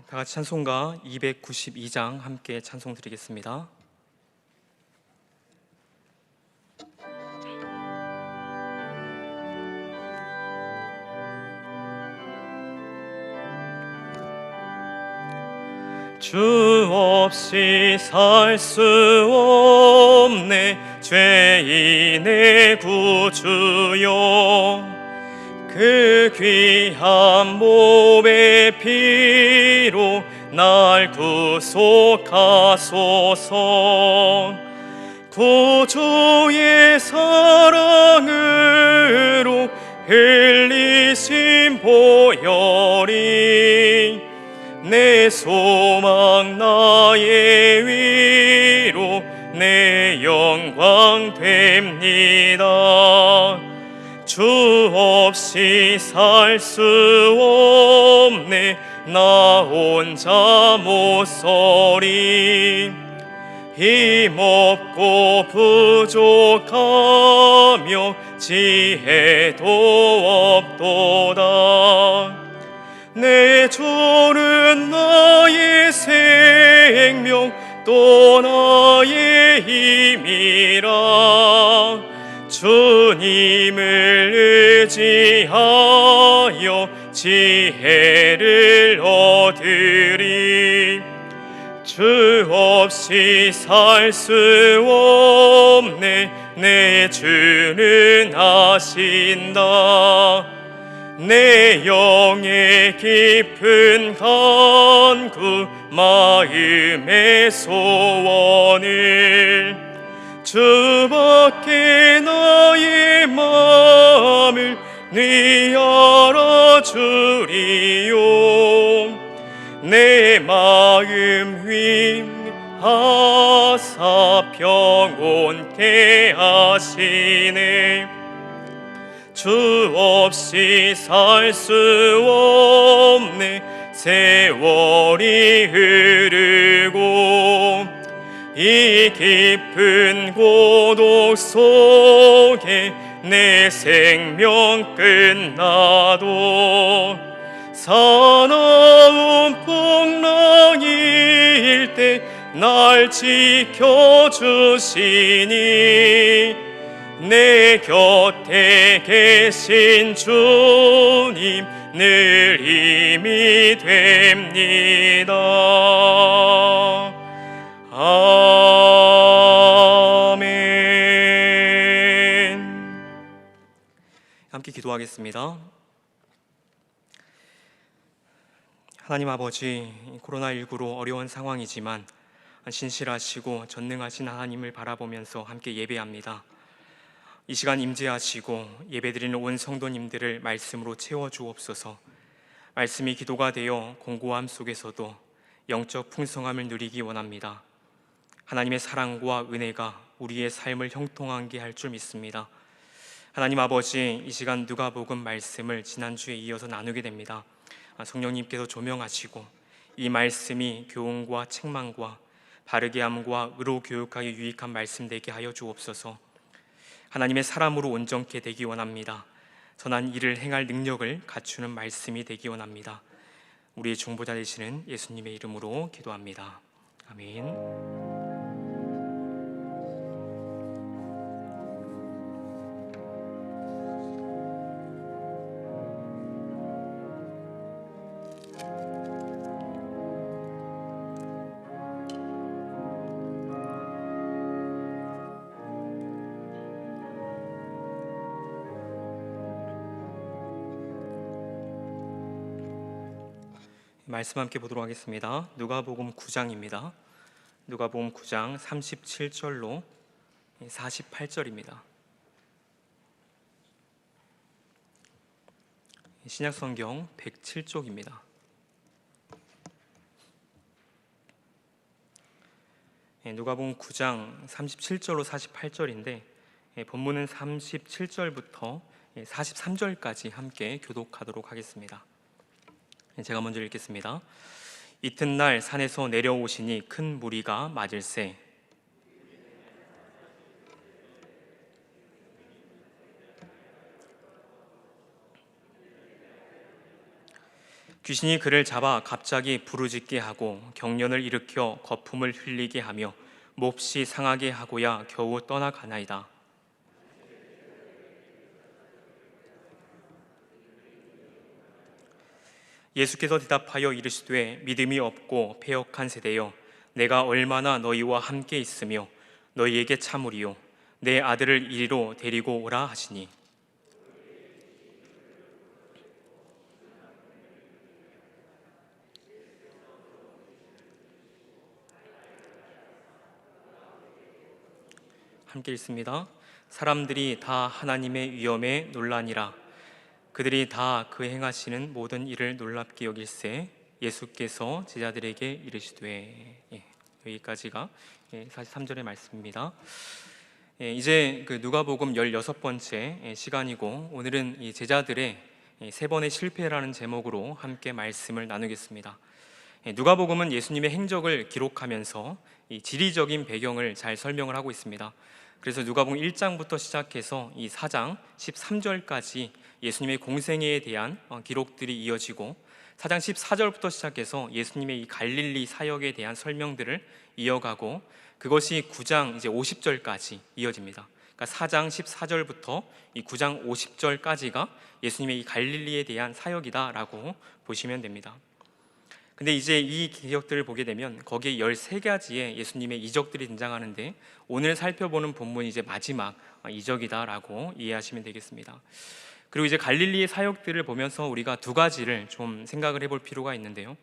다 같이 찬송가 292장 함께 찬송 드리겠습니다. 주 없이 살 수 없네 죄인의 구주여, 그 귀한 몸의 피로 날 구속하소서. 구주의 사랑으로 흘리신 보혈이 내 소망 나의 위로 내 영광 됩니다. 주 없이 살 수 없네 나 혼자 못 서리. 힘없고 부족하며 지혜도 없도다. 내 주는 나의 생명 또 나의 힘이라. 주님을 의지하여 지혜를 얻으리. 주 없이 살 수 없네 내 주는 아신다. 내 영의 깊은 간구 마음의 소원을 주밖에 나의 마음을 네 알아주리요. 내 마음 위하사 평온케 하시네. 주 없이 살 수 없네 세월이 흐르고 이 깊은 고독 속에 내 생명 끝나도 사나운 풍랑일 때 날 지켜주시니 내 곁에 계신 주님 늘 힘이 됩니다. 아멘. 함께 기도하겠습니다. 하나님 아버지, 코로나19로 어려운 상황이지만 신실하시고 전능하신 하나님을 바라보면서 함께 예배합니다. 이 시간 임재하시고 예배드리는 온 성도님들을 말씀으로 채워주옵소서. 말씀이 기도가 되어 공고함 속에서도 영적 풍성함을 누리기 원합니다. 하나님의 사랑과 은혜가 우리의 삶을 형통하게 할 줄 믿습니다. 하나님 아버지, 이 시간 누가복음 말씀을 지난주에 이어서 나누게 됩니다. 성령님께서 조명하시고 이 말씀이 교훈과 책망과 바르게 함과 의로 교육하기 유익한 말씀 되게 하여 주옵소서. 하나님의 사람으로 온전케 되기 원합니다. 선한 일을 행할 능력을 갖추는 말씀이 되기 원합니다. 우리의 중보자 되시는 예수님의 이름으로 기도합니다. 아멘. 말씀 함께 보도록 하겠습니다. 누가복음 9장입니다. 누가복음 9장 37절로 48절입니다. 신약성경 107쪽입니다. 누가복음 9장 37절로 48절인데 본문은 37절부터 43절까지 함께 교독하도록 하겠습니다. 제가 먼저 읽겠습니다. 이튿날 산에서 내려오시니 큰 무리가 맞을세. 귀신이 그를 잡아 갑자기 부르짖게 하고 경련을 일으켜 거품을 흘리게 하며 몹시 상하게 하고야 겨우 떠나가나이다. 예수께서 대답하여 이르시되 믿음이 없고 패역한 세대여, 내가 얼마나 너희와 함께 있으며 너희에게 참으리요, 내 아들을 이리로 데리고 오라 하시니. 함께 읽습니다. 사람들이 다 하나님의 위엄에 놀라니라. 그들이 다 그 행하시는 모든 일을 놀랍게 여길세 예수께서 제자들에게 이르시되. 여기까지가 43절의 말씀입니다. 이제 그 누가복음 16번째 시간이고, 오늘은 이 제자들의 세 번의 실패라는 제목으로 함께 말씀을 나누겠습니다. 누가복음은 예수님의 행적을 기록하면서 이 지리적인 배경을 잘 설명을 하고 있습니다. 그래서 누가복음 1장부터 시작해서 이 4장 13절까지 예수님의 공생애에 대한 기록들이 이어지고, 4장 14절부터 시작해서 예수님의 이 갈릴리 사역에 대한 설명들을 이어가고, 그것이 9장 이제 50절까지 이어집니다. 그러니까 4장 14절부터 이 9장 50절까지가 예수님의 이 갈릴리에 대한 사역이다라고 보시면 됩니다. 근데 이제 이 기적들을 보게 되면 거기에 13가지의 예수님의 이적들이 등장하는데, 오늘 살펴보는 본문이 이제 마지막 이적이다라고 이해하시면 되겠습니다. 그리고 이제 갈릴리의 사역들을 보면서 우리가 두 가지를 좀 생각을 해볼 필요가 있는데요.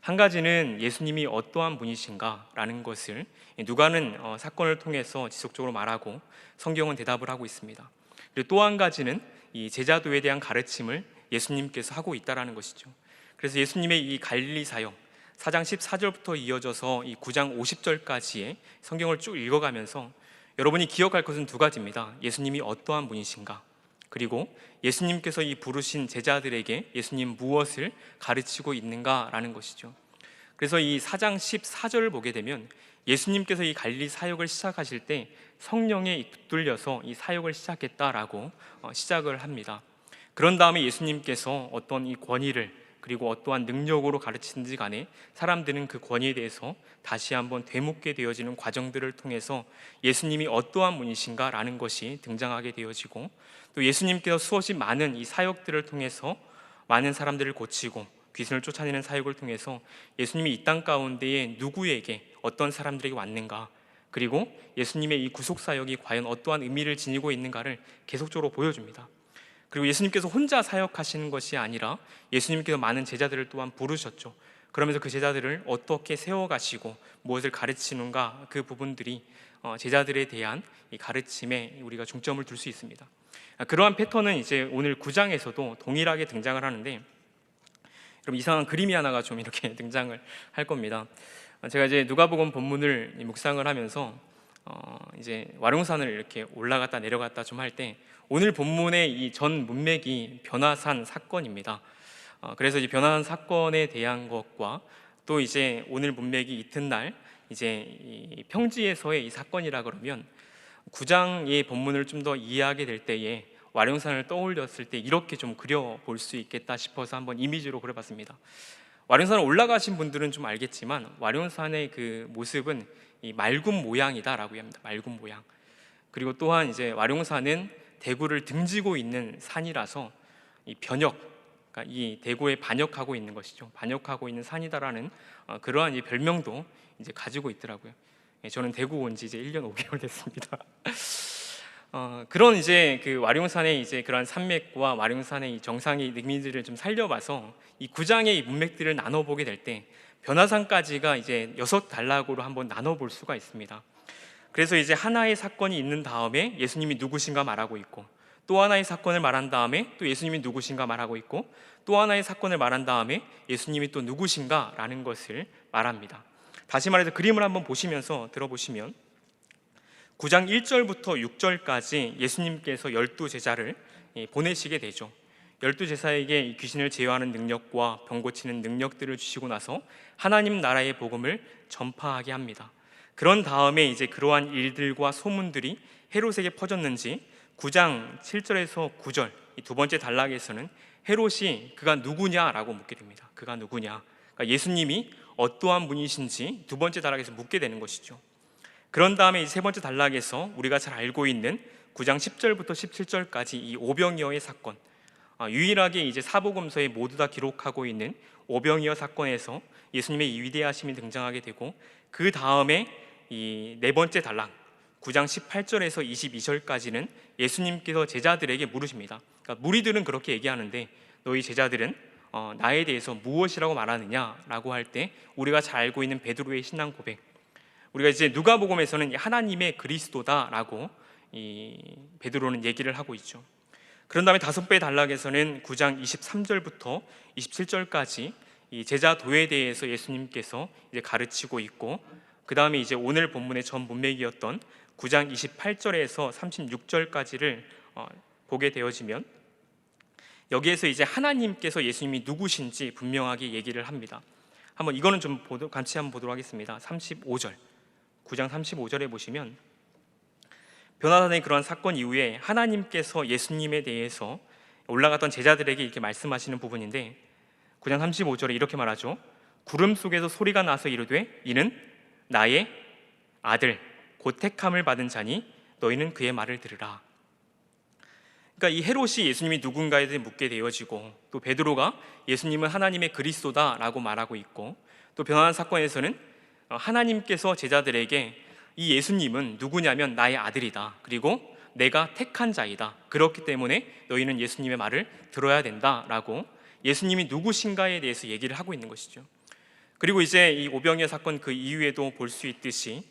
한 가지는 예수님이 어떠한 분이신가라는 것을 누가는 사건을 통해서 지속적으로 말하고, 성경은 대답을 하고 있습니다. 그리고 또 한 가지는 이 제자도에 대한 가르침을 예수님께서 하고 있다라는 것이죠. 그래서 예수님의 이 갈릴리 사역 4장 14절부터 이어져서 이 9장 50절까지의 성경을 쭉 읽어가면서 여러분이 기억할 것은 두 가지입니다. 예수님이 어떠한 분이신가, 그리고 예수님께서 이 부르신 제자들에게 예수님 무엇을 가르치고 있는가라는 것이죠. 그래서 이 4장 14절을 보게 되면 예수님께서 이 갈릴리 사역을 시작하실 때 성령에 붙들려서 이 사역을 시작했다라고 시작을 합니다. 그런 다음에 예수님께서 어떤 이 권위를, 그리고 어떠한 능력으로 가르치는지 간에 사람들은 그 권위에 대해서 다시 한번 되묻게 되어지는 과정들을 통해서 예수님이 어떠한 분이신가라는 것이 등장하게 되어지고, 또 예수님께서 수없이 많은 이 사역들을 통해서 많은 사람들을 고치고 귀신을 쫓아내는 사역을 통해서 예수님이 이 땅 가운데에 누구에게, 어떤 사람들에게 왔는가, 그리고 예수님의 이 구속사역이 과연 어떠한 의미를 지니고 있는가를 계속적으로 보여줍니다. 그리고 예수님께서 혼자 사역하시는 것이 아니라 예수님께서 많은 제자들을 또한 부르셨죠. 그러면서 그 제자들을 어떻게 세워가시고 무엇을 가르치는가, 그 부분들이 제자들에 대한 이 가르침에 우리가 중점을 둘 수 있습니다. 그러한 패턴은 이제 오늘 9장에서도 동일하게 등장을 하는데, 그럼 이상한 그림이 하나가 좀 이렇게 등장을 할 겁니다. 제가 이제 누가복음 본문을 묵상을 하면서 이제 와룡산을 이렇게 올라갔다 내려갔다 좀 할 때, 오늘 본문의 이 전 문맥이 변화산 사건입니다. 그래서 이 변화산 사건에 대한 것과 또 이제 오늘 문맥이 이튿날 이제 이 평지에서의 이 사건이라 그러면 9장의 본문을 좀 더 이해하게 될 때에 와룡산을 떠올렸을 때 이렇게 좀 그려볼 수 있겠다 싶어서 한번 이미지로 그려봤습니다. 와룡산을 올라가신 분들은 좀 알겠지만 와룡산의 그 모습은 이 말굽 모양이다라고 합니다. 말굽 모양. 그리고 또한 이제 와룡산은 대구를 등지고 있는 산이라서 이 변역, 그러니까 이 대구에 반역하고 있는 것이죠. 반역하고 있는 산이다라는 그러한 이 별명도 이제 가지고 있더라고요. 저는 대구 온 지 이제 1년 5개월 됐습니다. 그런 이제 그 와룡산의 이제 그런 산맥과 와룡산의 이 정상의 의미들을 좀 살려봐서 이 9장의 이 문맥들을 나눠보게 될 때 변화산까지가 이제 6단락으로 한번 나눠볼 수가 있습니다. 그래서 이제 하나의 사건이 있는 다음에 예수님이 누구신가 말하고 있고, 또 하나의 사건을 말한 다음에 또 예수님이 누구신가 말하고 있고, 또 하나의 사건을 말한 다음에 예수님이 또 누구신가라는 것을 말합니다. 다시 말해서 그림을 한번 보시면서 들어보시면 9장 1절부터 6절까지 예수님께서 12제자를 보내시게 되죠. 12제자에게 귀신을 제어하는 능력과 병 고치는 능력들을 주시고 나서 하나님 나라의 복음을 전파하게 합니다. 그런 다음에 이제 그러한 일들과 소문들이 헤롯에게 퍼졌는지 9장 7절에서 9절 이 두 번째 단락에서는 헤롯이 그가 누구냐라고 묻게 됩니다. 그가 누구냐? 그러니까 예수님이 어떠한 분이신지 두 번째 단락에서 묻게 되는 것이죠. 그런 다음에 이 세 번째 단락에서 우리가 잘 알고 있는 9장 10절부터 17절까지 이 오병이어의 사건, 유일하게 이제 사복음서에 모두 다 기록하고 있는 오병이어 사건에서 예수님의 이 위대하심이 등장하게 되고, 그 다음에 이 네 번째 단락 9장 18절에서 22절까지는 예수님께서 제자들에게 물으십니다. 그러니까 무리들은 그렇게 얘기하는데 너희 제자들은 나에 대해서 무엇이라고 말하느냐라고 할 때 우리가 잘 알고 있는 베드로의 신앙 고백, 우리가 이제 누가복음에서는 하나님의 그리스도다라고 이 베드로는 얘기를 하고 있죠. 그런 다음에 다섯 배 단락에서는 9장 23절부터 27절까지 이 제자도에 대해서 예수님께서 이제 가르치고 있고, 그 다음에 이제 오늘 본문의 전 문맥이었던 9장 28절에서 36절까지를 보게 되어지면 여기에서 이제 하나님께서 예수님이 누구신지 분명하게 얘기를 합니다. 한번 이거는 좀 같이 한번 보도록 하겠습니다. 35절, 9장 35절에 보시면 변화산의 그러한 사건 이후에 하나님께서 예수님에 대해서 올라갔던 제자들에게 이렇게 말씀하시는 부분인데, 9장 35절에 이렇게 말하죠. 구름 속에서 소리가 나서 이르되 이는 나의 아들 곧 택함을 받은 자니 너희는 그의 말을 들으라. 그러니까 이 헤롯이 예수님이 누군가에 대해 묻게 되어지고, 또 베드로가 예수님은 하나님의 그리스도다라고 말하고 있고, 또 변화산 사건에서는 하나님께서 제자들에게 이 예수님은 누구냐면 나의 아들이다, 그리고 내가 택한 자이다, 그렇기 때문에 너희는 예수님의 말을 들어야 된다라고 예수님이 누구신가에 대해서 얘기를 하고 있는 것이죠. 그리고 이제 이 오병이어 사건 그 이후에도 볼 수 있듯이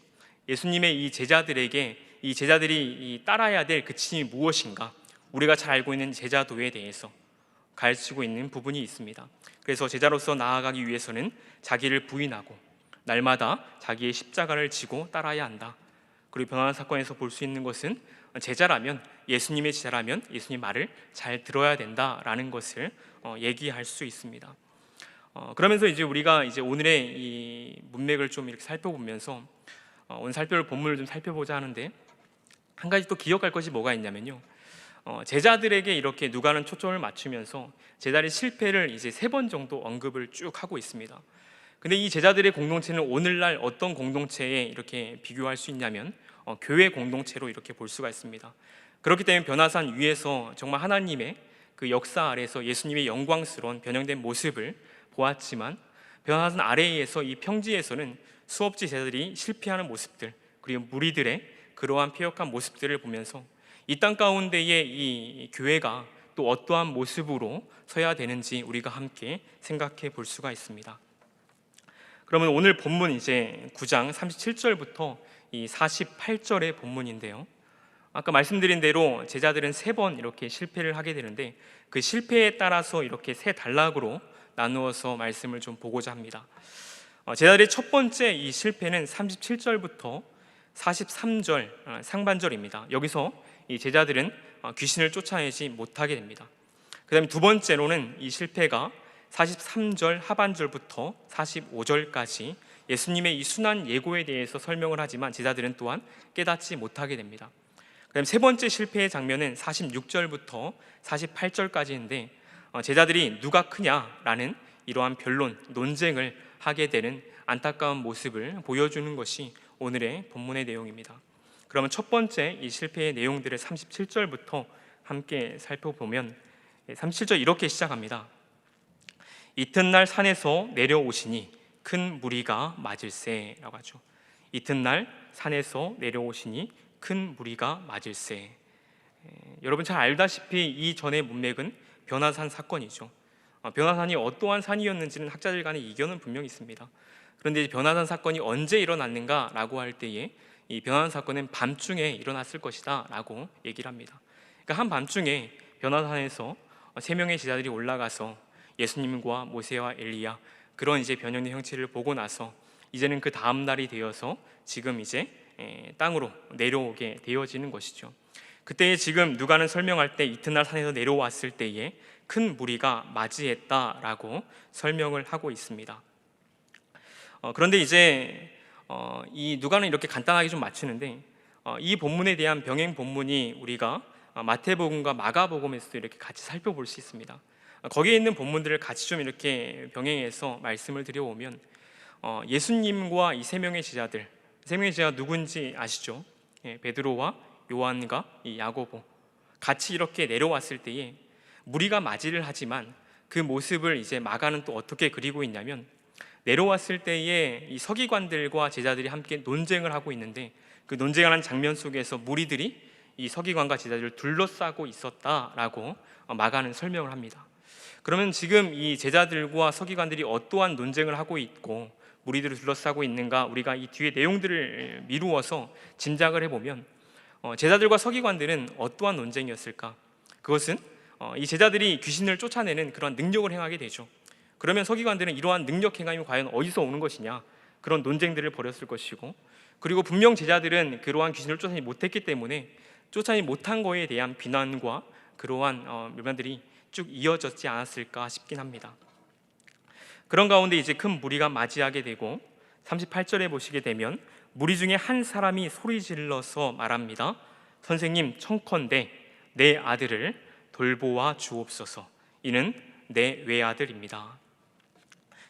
예수님의 이 제자들에게 이 제자들이 따라야 될 그 진이 무엇인가, 우리가 잘 알고 있는 제자도에 대해서 가르치고 있는 부분이 있습니다. 그래서 제자로서 나아가기 위해서는 자기를 부인하고 날마다 자기의 십자가를 지고 따라야 한다. 그리고 변화산 사건에서 볼 수 있는 것은 제자라면, 예수님의 제자라면 예수님 말을 잘 들어야 된다라는 것을 얘기할 수 있습니다. 그러면서 이제 우리가 이제 오늘의 이 문맥을 좀 이렇게 살펴보면서 오늘 살펴볼 본문을 좀 살펴보자 하는데, 한 가지 또 기억할 것이 뭐가 있냐면요, 제자들에게 이렇게 누가는 초점을 맞추면서 제자들의 실패를 이제 3번 정도 언급을 쭉 하고 있습니다. 근데 이 제자들의 공동체는 오늘날 어떤 공동체에 이렇게 비교할 수 있냐면 교회 공동체로 이렇게 볼 수가 있습니다. 그렇기 때문에 변화산 위에서 정말 하나님의 그 역사 아래서 예수님의 영광스러운 변형된 모습을 보았지만, 변화산 아래에서 이 평지에서는 수없이 제자들이 실패하는 모습들, 그리고 무리들의 그러한 패역한 모습들을 보면서 이 땅 가운데의 이 교회가 또 어떠한 모습으로 서야 되는지 우리가 함께 생각해 볼 수가 있습니다. 그러면 오늘 본문 이제 9장 37절부터 이 48절의 본문인데요, 아까 말씀드린 대로 제자들은 3번 이렇게 실패를 하게 되는데, 그 실패에 따라서 이렇게 3단락으로 나누어서 말씀을 좀 보고자 합니다. 제자들의 첫 번째 이 실패는 37절부터 43절 상반절입니다. 여기서 이 제자들은 귀신을 쫓아내지 못하게 됩니다. 그 다음에 두 번째로는 이 실패가 43절 하반절부터 45절까지 예수님의 이 순환 예고에 대해서 설명을 하지만 제자들은 또한 깨닫지 못하게 됩니다. 그 다음에 세 번째 실패의 장면은 46절부터 48절까지인데 제자들이 누가 크냐라는 이러한 변론, 논쟁을 하게 되는 안타까운 모습을 보여주는 것이 오늘의 본문의 내용입니다. 그러면 첫 번째 이 실패의 내용들을 37절부터 함께 살펴보면 37절 이렇게 시작합니다. 이튿날 산에서 내려오시니 큰 무리가 맞을세라고 하죠. 이튿날 산에서 내려오시니 큰 무리가 맞을세. 여러분 잘 알다시피 이 전의 문맥은 변화산 사건이죠. 변화산이 어떠한 산이었는지는 학자들 간의 이견은 분명히 있습니다. 그런데 변화산 사건이 언제 일어났는가라고 할 때에 이 변화산 사건은 밤중에 일어났을 것이다 라고 얘기를 합니다. 그러니까 한밤중에 변화산에서 3명의 제자들이 올라가서 예수님과 모세와 엘리야 그런 이제 변형된 형체를 보고 나서 이제는 그 다음 날이 되어서 지금 이제 땅으로 내려오게 되어지는 것이죠. 그때에 지금 누가는 설명할 때 이튿날 산에서 내려왔을 때에 큰 무리가 맞이했다라고 설명을 하고 있습니다. 그런데 이제 이 누가는 이렇게 간단하게 좀 맞추는데 이 본문에 대한 병행 본문이 우리가 마태복음과 마가복음에서도 이렇게 같이 살펴볼 수 있습니다. 거기에 있는 본문들을 같이 좀 이렇게 병행해서 말씀을 드려보면 예수님과 이 세 명의 제자들, 세 명의 제자가 누군지 아시죠? 베드로와 요한과 이 야고보 같이 이렇게 내려왔을 때에 무리가 맞이를 하지만 그 모습을 이제 마가는 또 어떻게 그리고 있냐면, 내려왔을 때에 이 서기관들과 제자들이 함께 논쟁을 하고 있는데 그 논쟁하는 장면 속에서 무리들이 이 서기관과 제자들을 둘러싸고 있었다라고 마가는 설명을 합니다. 그러면 지금 이 제자들과 서기관들이 어떠한 논쟁을 하고 있고 무리들을 둘러싸고 있는가, 우리가 이 뒤에 내용들을 미루어서 짐작을 해보면 제자들과 서기관들은 어떠한 논쟁이었을까? 그것은 이 제자들이 귀신을 쫓아내는 그런 능력을 행하게 되죠. 그러면 서기관들은 이러한 능력 행함이 과연 어디서 오는 것이냐, 그런 논쟁들을 벌였을 것이고, 그리고 분명 제자들은 그러한 귀신을 쫓아내지 못했기 때문에 쫓아내지 못한 거에 대한 비난과 그러한 묘변들이 쭉 이어졌지 않았을까 싶긴 합니다. 그런 가운데 이제 큰 무리가 맞이하게 되고 38절에 보시게 되면 무리 중에 한 사람이 소리 질러서 말합니다. 선생님, 청컨대 내 아들을 돌보아 주옵소서. 이는 내 외아들입니다.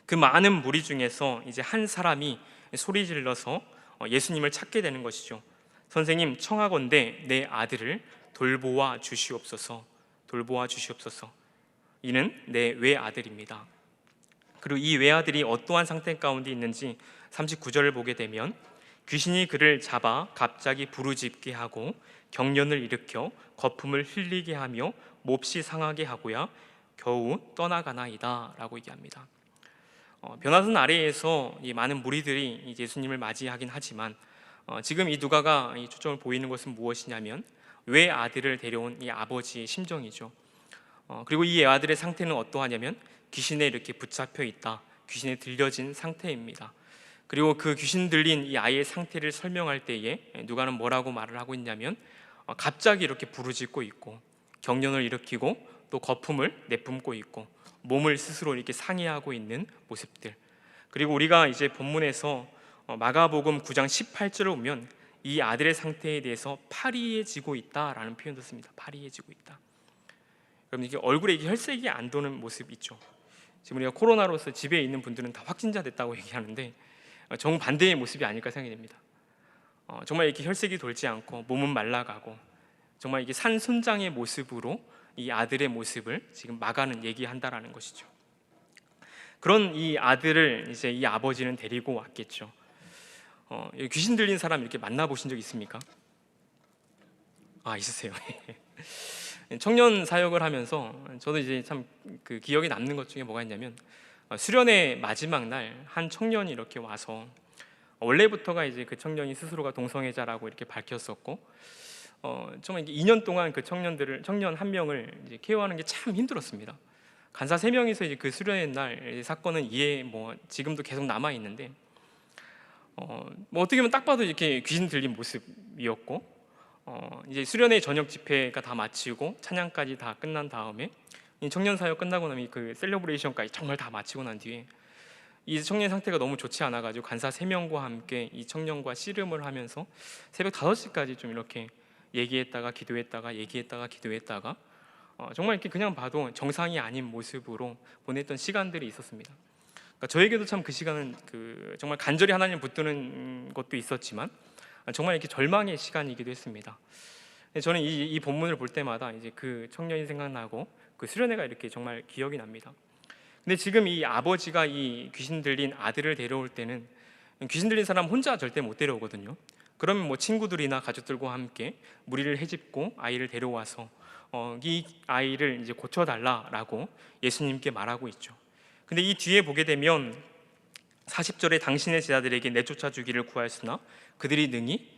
그 많은 무리 중에서 이제 한 사람이 소리 질러서 예수님을 찾게 되는 것이죠. 선생님, 청하건대 내 아들을 돌보아 주시옵소서. 돌보아 주시옵소서. 이는 내 외아들입니다. 그리고 이 외아들이 어떠한 상태 가운데 있는지 39절을 보게 되면 귀신이 그를 잡아 갑자기 부르짖게 하고 경련을 일으켜 거품을 흘리게 하며 몹시 상하게 하고야 겨우 떠나가나이다 라고 얘기합니다. 변화선 아래에서 이 많은 무리들이 예수님을 맞이하긴 하지만 지금 이 누가가 이 초점을 보이는 것은 무엇이냐면 외아들을 데려온 이 아버지의 심정이죠. 그리고 이 아들의 상태는 어떠하냐면 귀신에 이렇게 붙잡혀 있다, 귀신에 들려진 상태입니다. 그리고 그 귀신 들린 이 아이의 상태를 설명할 때에 누가는 뭐라고 말을 하고 있냐면 갑자기 이렇게 부르짖고 있고 경련을 일으키고 또 거품을 내뿜고 있고 몸을 스스로 이렇게 상해하고 있는 모습들. 그리고 우리가 이제 본문에서 마가복음 9장 18절을 보면 이 아들의 상태에 대해서 파리해지고 있다라는 표현도 씁니다. 파리해지고 있다. 그럼 이게 얼굴에 이게 혈색이 안 도는 모습 있죠. 지금 우리가 코로나로서 집에 있는 분들은 다 확진자 됐다고 얘기하는데 정반대의 모습이 아닐까 생각이 됩니다. 정말 이렇게 혈색이 돌지 않고 몸은 말라가고 정말 이게 산손장의 모습으로 이 아들의 모습을 지금 마가는 얘기한다라는 것이죠. 그런 이 아들을 이제 이 아버지는 데리고 왔겠죠. 귀신 들린 사람 이렇게 만나보신 적 있습니까? 있으세요. 청년 사역을 하면서 저도 이제 참 그 기억에 남는 것 중에 뭐가 있냐면 수련의 마지막 날 한 청년이 이렇게 와서 원래부터가 이제 그 청년이 스스로가 동성애자라고 이렇게 밝혔었고 정말 2년 동안 그 청년 한 명을 이제 케어하는 게 참 힘들었습니다. 간사 3명이서 이제 그 수련의 날 사건은 지금도 계속 남아 있는데 어떻게 보면 딱 봐도 이렇게 귀신 들린 모습이었고 이제 수련회 저녁 집회가 다 마치고 찬양까지 다 끝난 다음에 이 청년 사역 끝나고 나면 그 셀러브레이션까지 정말 다 마치고 난 뒤에 이 청년 상태가 너무 좋지 않아가지고 간사 3명과 함께 이 청년과 씨름을 하면서 새벽 5시까지 좀 이렇게 얘기했다가 기도했다가 얘기했다가 기도했다가 정말 이렇게 그냥 봐도 정상이 아닌 모습으로 보냈던 시간들이 있었습니다. 그러니까 저에게도 참 그 시간은 정말 간절히 하나님 붙드는 것도 있었지만 정말 이렇게 절망의 시간이기도 했습니다. 저는 이 본문을 볼 때마다 이제 그 청년이 생각나고 그 수련회가 이렇게 정말 기억이 납니다. 근데 지금 이 아버지가 이 귀신 들린 아들을 데려올 때는 귀신 들린 사람 혼자 절대 못 데려오거든요. 그러면 친구들이나 가족들과 함께 무리를 헤집고 아이를 데려와서 이 아이를 이제 고쳐달라라고 예수님께 말하고 있죠. 근데 이 뒤에 보게 되면 40절에 당신의 제자들에게 내쫓아 주기를 구하였으나 그들이 능히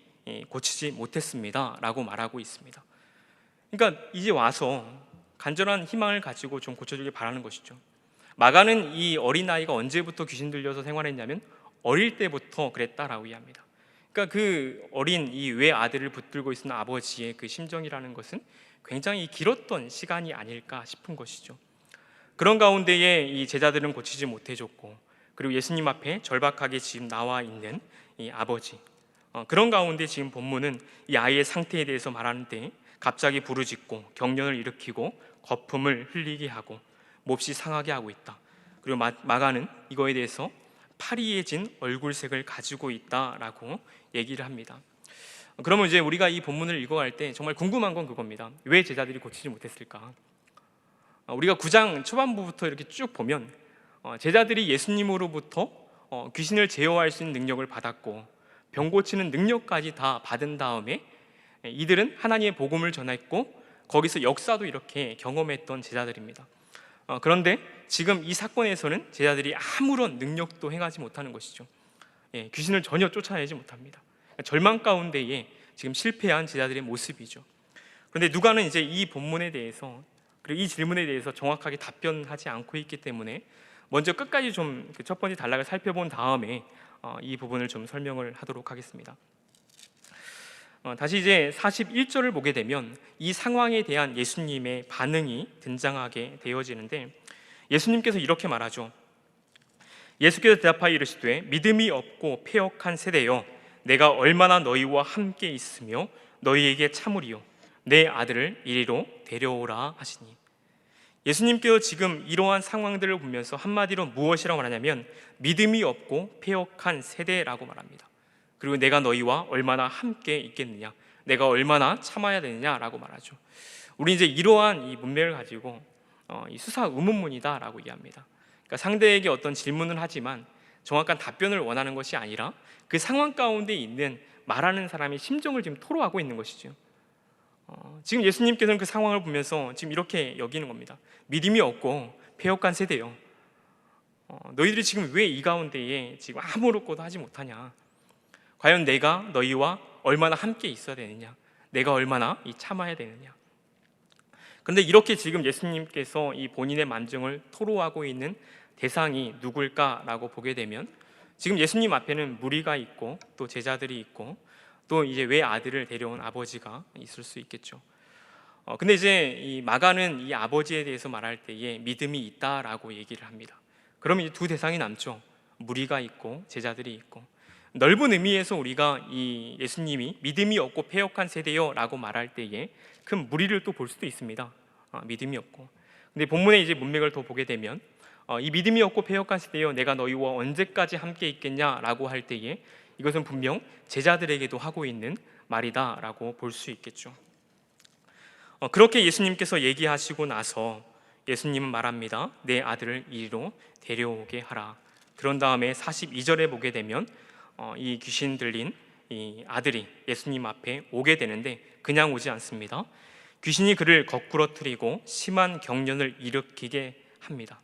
고치지 못했습니다 라고 말하고 있습니다. 그러니까 이제 와서 간절한 희망을 가지고 좀 고쳐주길 바라는 것이죠. 마가는 이 어린아이가 언제부터 귀신 들려서 생활했냐면 어릴 때부터 그랬다라고 이해합니다. 그러니까 그 어린 이 외아들을 붙들고 있는 아버지의 그 심정이라는 것은 굉장히 길었던 시간이 아닐까 싶은 것이죠. 그런 가운데에 이 제자들은 고치지 못해줬고 그리고 예수님 앞에 절박하게 지금 나와 있는 이 아버지, 그런 가운데 지금 본문은 이 아이의 상태에 대해서 말하는데 갑자기 부르짖고 경련을 일으키고 거품을 흘리게 하고 몹시 상하게 하고 있다. 그리고 마가는 이거에 대해서 파리해진 얼굴색을 가지고 있다라고 얘기를 합니다. 그러면 이제 우리가 이 본문을 읽어갈 때 정말 궁금한 건 그겁니다. 왜 제자들이 고치지 못했을까? 우리가 9장 초반부부터 이렇게 쭉 보면 제자들이 예수님으로부터 귀신을 제어할 수 있는 능력을 받았고 병 고치는 능력까지 다 받은 다음에 이들은 하나님의 복음을 전했고 거기서 역사도 이렇게 경험했던 제자들입니다. 그런데 지금 이 사건에서는 제자들이 아무런 능력도 행하지 못하는 것이죠. 귀신을 전혀 쫓아내지 못합니다. 절망 가운데에 지금 실패한 제자들의 모습이죠. 그런데 누가는 이제 이 본문에 대해서 그리고 이 질문에 대해서 정확하게 답변하지 않고 있기 때문에 먼저 끝까지 좀 첫 번째 단락을 살펴본 다음에 이 부분을 좀 설명을 하도록 하겠습니다. 다시 이제 41절을 보게 되면 이 상황에 대한 예수님의 반응이 등장하게 되어지는데 예수님께서 이렇게 말하죠. 예수께서 대답하여 이르시되 믿음이 없고 패역한 세대여 내가 얼마나 너희와 함께 있으며 너희에게 참으리요 내 아들을 이리로 데려오라 하시니 예수님께서 지금 이러한 상황들을 보면서 한마디로 무엇이라고 말하냐면 믿음이 없고 패역한 세대라고 말합니다. 그리고 내가 너희와 얼마나 함께 있겠느냐, 내가 얼마나 참아야 되느냐라고 말하죠. 우리 이제 이러한 이 문맥을 가지고 이 수사 의문문이다라고 이해합니다. 그러니까 상대에게 어떤 질문을 하지만 정확한 답변을 원하는 것이 아니라 그 상황 가운데 있는 말하는 사람의 심정을 지금 토로하고 있는 것이죠. 지금 예수님께서는 그 상황을 보면서 지금 이렇게 여기는 겁니다. 믿음이 없고 패역한 세대요. 너희들이 지금 왜 이 가운데에 지금 아무것도 하지 못하냐? 과연 내가 너희와 얼마나 함께 있어야 되느냐? 내가 얼마나 참아야 되느냐? 그런데 이렇게 지금 예수님께서 이 본인의 만증을 토로하고 있는 대상이 누굴까라고 보게 되면 지금 예수님 앞에는 무리가 있고 또 제자들이 있고 또 이제 외아들을 데려온 아버지가 있을 수 있겠죠. 근데 이제 이 마가는 이 아버지에 대해서 말할 때에 믿음이 있다라고 얘기를 합니다. 그러면 이제 두 대상이 남죠. 무리가 있고 제자들이 있고. 넓은 의미에서 우리가 이 예수님이 믿음이 없고 패역한 세대요라고 말할 때에 큰 무리를 또 볼 수도 있습니다. 믿음이 없고. 근데 본문의 이제 문맥을 더 보게 되면 이 믿음이 없고 패역한 세대요 내가 너희와 언제까지 함께 있겠냐라고 할 때에 이것은 분명 제자들에게도 하고 있는 말이다라고 볼 수 있겠죠. 그렇게 예수님께서 얘기하시고 나서 예수님은 말합니다. 내 아들을 이리로 데려오게 하라. 그런 다음에 42절에 보게 되면 이 귀신 들린 이 아들이 예수님 앞에 오게 되는데 그냥 오지 않습니다. 귀신이 그를 거꾸러뜨리고 심한 경련을 일으키게 합니다.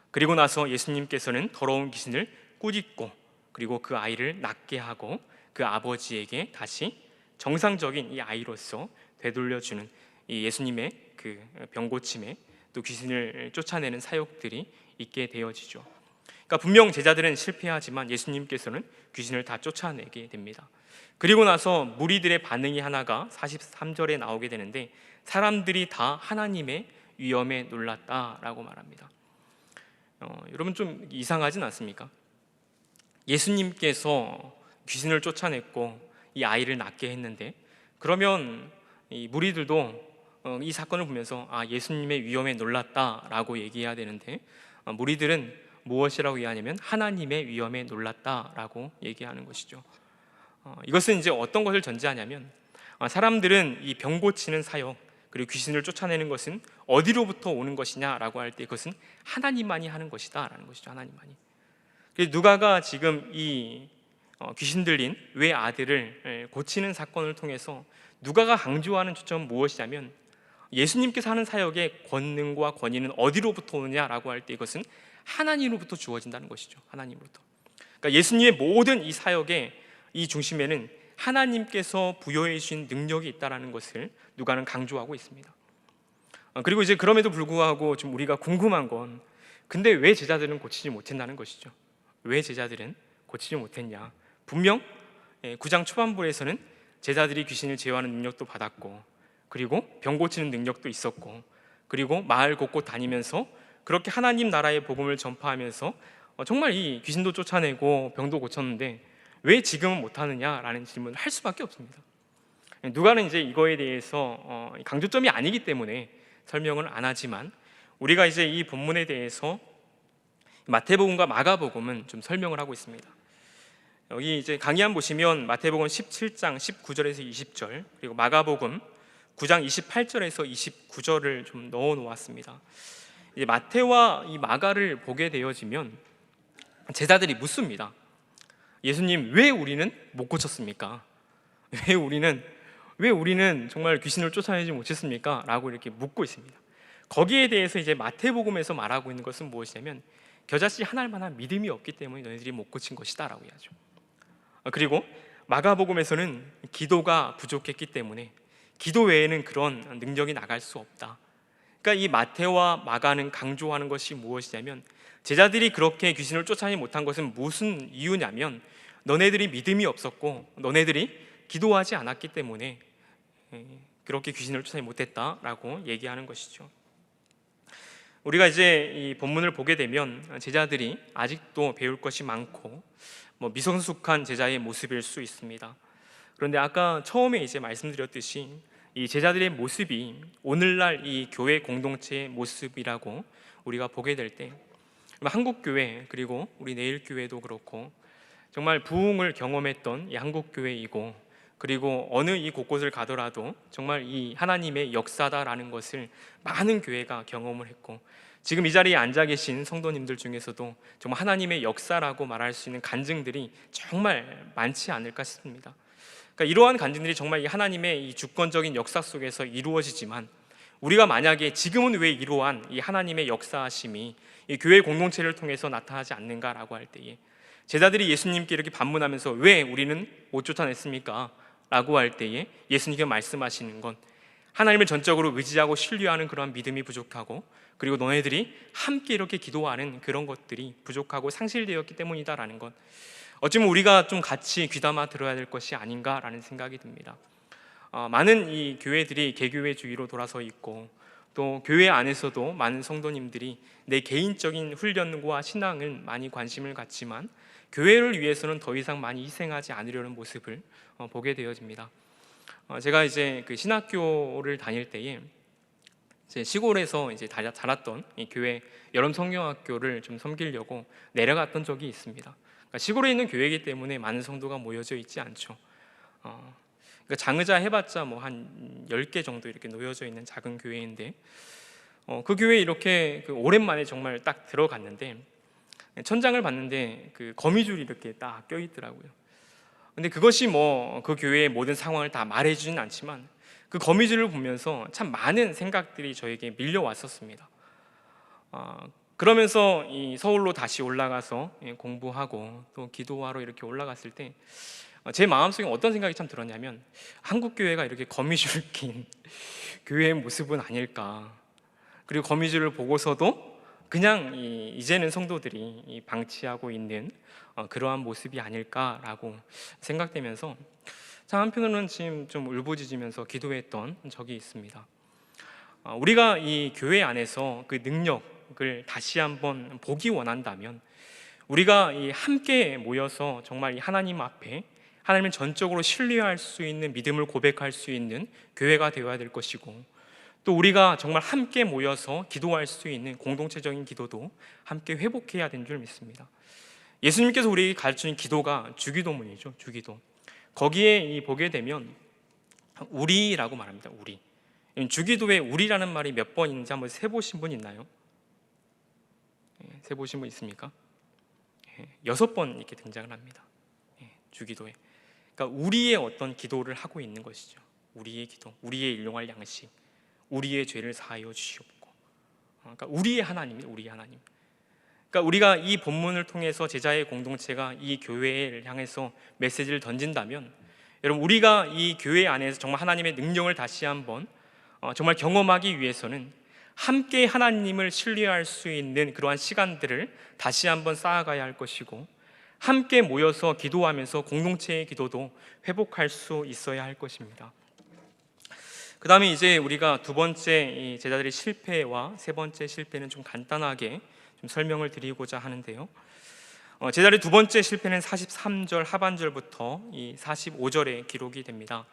그리고 나서 예수님께서는 더러운 귀신을 꾸짖고 그리고 그 아이를 낫게 하고 그 아버지에게 다시 정상적인 이 아이로서 되돌려주는 이 예수님의 그 병고침에 또 귀신을 쫓아내는 사역들이 있게 되어지죠. 그러니까 분명 제자들은 실패하지만 예수님께서는 귀신을 다 쫓아내게 됩니다. 그리고 나서 무리들의 반응이 하나가 43절에 나오게 되는데 사람들이 다 하나님의 위엄에 놀랐다라고 말합니다. 여러분 좀 이상하진 않습니까? 예수님께서 귀신을 쫓아냈고 이 아이를 낫게 했는데 그러면 이 무리들도 이 사건을 보면서 예수님의 위엄에 놀랐다라고 얘기해야 되는데 무리들은 무엇이라고 얘기하냐면 하나님의 위엄에 놀랐다라고 얘기하는 것이죠. 이것은 이제 어떤 것을 전제하냐면 사람들은 이 병 고치는 사역 그리고 귀신을 쫓아내는 것은 어디로부터 오는 것이냐라고 할 때 그것은 하나님만이 하는 것이다라는 것이죠. 하나님만이. 그래서 누가가 지금 이 귀신 들린 외아들을 고치는 사건을 통해서 누가가 강조하는 초점은 무엇이냐면 예수님께서 하는 사역의 권능과 권위는 어디로부터 오느냐라고 할 때 이것은 하나님으로부터 주어진다는 것이죠. 하나님으로부터. 그러니까 예수님의 모든 이 사역의 이 중심에는 하나님께서 부여해 주신 능력이 있다라는 것을 누가는 강조하고 있습니다. 그리고 이제 그럼에도 불구하고 좀 우리가 궁금한 건 근데 왜 제자들은 고치지 못했다는 것이죠. 왜 제자들은 고치지 못했냐? 분명 9장 초반부에서는 제자들이 귀신을 제어하는 능력도 받았고 그리고 병 고치는 능력도 있었고 그리고 마을 곳곳 다니면서 그렇게 하나님 나라의 복음을 전파하면서 정말 이 귀신도 쫓아내고 병도 고쳤는데 왜 지금은 못하느냐라는 질문을 할 수밖에 없습니다. 누가는 이제 이거에 대해서 강조점이 아니기 때문에 설명을 안 하지만 우리가 이제 이 본문에 대해서 마태복음과 마가복음은 좀 설명을 하고 있습니다. 여기 이제 강의안 보시면 마태복음 17장 19절에서 20절, 그리고 마가복음 9장 28절에서 29절을 좀 넣어 놓았습니다. 이제 마태와 이 마가를 보게 되어지면 제자들이 묻습니다. 예수님, 왜 우리는 못 고쳤습니까? 왜 우리는 정말 귀신을 쫓아내지 못했습니까? 라고 이렇게 묻고 있습니다. 거기에 대해서 이제 마태복음에서 말하고 있는 것은 무엇이냐면 겨자씨 하나할 만한 믿음이 없기 때문에 너희들이 못 고친 것이다 라고 해야죠. 그리고 마가복음에서는 기도가 부족했기 때문에 기도 외에는 그런 능력이 나갈 수 없다. 그러니까 이 마태와 마가는 강조하는 것이 무엇이냐면 제자들이 그렇게 귀신을 쫓아내지 못한 것은 무슨 이유냐면 너네들이 믿음이 없었고 너네들이 기도하지 않았기 때문에 그렇게 귀신을 쫓아내지 못했다라고 얘기하는 것이죠. 우리가 이제 이 본문을 보게 되면 제자들이 아직도 배울 것이 많고 미성숙한 제자의 모습일 수 있습니다. 그런데 아까 처음에 이제 말씀드렸듯이 이 제자들의 모습이 오늘날 이 교회 공동체의 모습이라고 우리가 보게 될 때 한국 교회 그리고 우리 내일 교회도 그렇고 정말 부흥을 경험했던 이 한국 교회이고 그리고 어느 이 곳곳을 가더라도 정말 이 하나님의 역사다라는 것을 많은 교회가 경험을 했고 지금 이 자리에 앉아 계신 성도님들 중에서도 정말 하나님의 역사라고 말할 수 있는 간증들이 정말 많지 않을까 싶습니다. 그러니까 이러한 간증들이 정말 이 하나님의 이 주권적인 역사 속에서 이루어지지만 우리가 만약에 지금은 왜 이러한 이 하나님의 역사하심이 이 교회 공동체를 통해서 나타나지 않는가라고 할 때에 제자들이 예수님께 이렇게 반문하면서 왜 우리는 못 쫓아냈습니까? 라고 할 때에 예수님께서 말씀하시는 건 하나님을 전적으로 의지하고 신뢰하는 그러한 믿음이 부족하고 그리고 너네들이 함께 이렇게 기도하는 그런 것들이 부족하고 상실되었기 때문이다라는 것, 어쩌면 우리가 좀 같이 귀담아 들어야 될 것이 아닌가라는 생각이 듭니다. 많은 이 교회들이 개교회주의로 돌아서 있고 또 교회 안에서도 많은 성도님들이 내 개인적인 훈련과 신앙을 많이 관심을 갖지만 교회를 위해서는 더 이상 많이 희생하지 않으려는 모습을 보게 되어집니다. 제가 이제 그 신학교를 다닐 때에 이제 시골에서 이제 자랐던 이 교회 여름 성경학교를 좀 섬기려고 내려갔던 적이 있습니다. 그러니까 시골에 있는 교회이기 때문에 많은 성도가 모여져 있지 않죠. 그러니까 장의자 해봤자 뭐 한 10개 정도 이렇게 놓여져 있는 작은 교회인데 그 교회에 이렇게 그 오랜만에 정말 딱 들어갔는데 천장을 봤는데 그 거미줄이 이렇게 딱 껴있더라고요. 근데 그것이 뭐 그 교회의 모든 상황을 다 말해주진 않지만 그 거미줄을 보면서 참 많은 생각들이 저에게 밀려왔었습니다. 그러면서 이 서울로 다시 올라가서 공부하고 또 기도하러 이렇게 올라갔을 때 제 마음속에 어떤 생각이 참 들었냐면 한국 교회가 이렇게 거미줄 낀 교회의 모습은 아닐까. 그리고 거미줄을 보고서도 그냥 이제는 성도들이 방치하고 있는 그러한 모습이 아닐까라고 생각되면서 참 한편으로는 지금 좀 울부짖으면서 기도했던 적이 있습니다. 우리가 이 교회 안에서 그 능력을 다시 한번 보기 원한다면 우리가 이 함께 모여서 정말 이 하나님 앞에 하나님을 전적으로 신뢰할 수 있는 믿음을 고백할 수 있는 교회가 되어야 될 것이고 또 우리가 정말 함께 모여서 기도할 수 있는 공동체적인 기도도 함께 회복해야 되는 줄 믿습니다. 예수님께서 우리에게 가르치는 기도가 주기도문이죠. 주기도. 거기에 보게 되면 우리라고 말합니다. 우리. 주기도에 우리라는 말이 몇 번 있는지 한번 세보신 분 있나요? 세보신 분 있습니까? 6번 이렇게 등장을 합니다. 주기도에. 그러니까 우리의 어떤 기도를 하고 있는 것이죠. 우리의 기도, 우리의 일용할 양식, 우리의 죄를 사하여 주시옵고. 그러니까 우리의 하나님입니다. 우리의 하나님. 그러니까 우리가 이 본문을 통해서 제자의 공동체가 이 교회를 향해서 메시지를 던진다면 여러분 우리가 이 교회 안에서 정말 하나님의 능력을 다시 한번 정말 경험하기 위해서는 함께 하나님을 신뢰할 수 있는 그러한 시간들을 다시 한번 쌓아가야 할 것이고 함께 모여서 기도하면서 공동체의 기도도 회복할 수 있어야 할 것입니다. 그 다음에 이제 우리가 두 번째 제자들의 실패와 세 번째 실패는 좀 간단하게 좀 설명을 드리고자 하는데요. 제자들의 두 번째 실패는 43절 하반절부터 이 45절에 기록이 됩니다.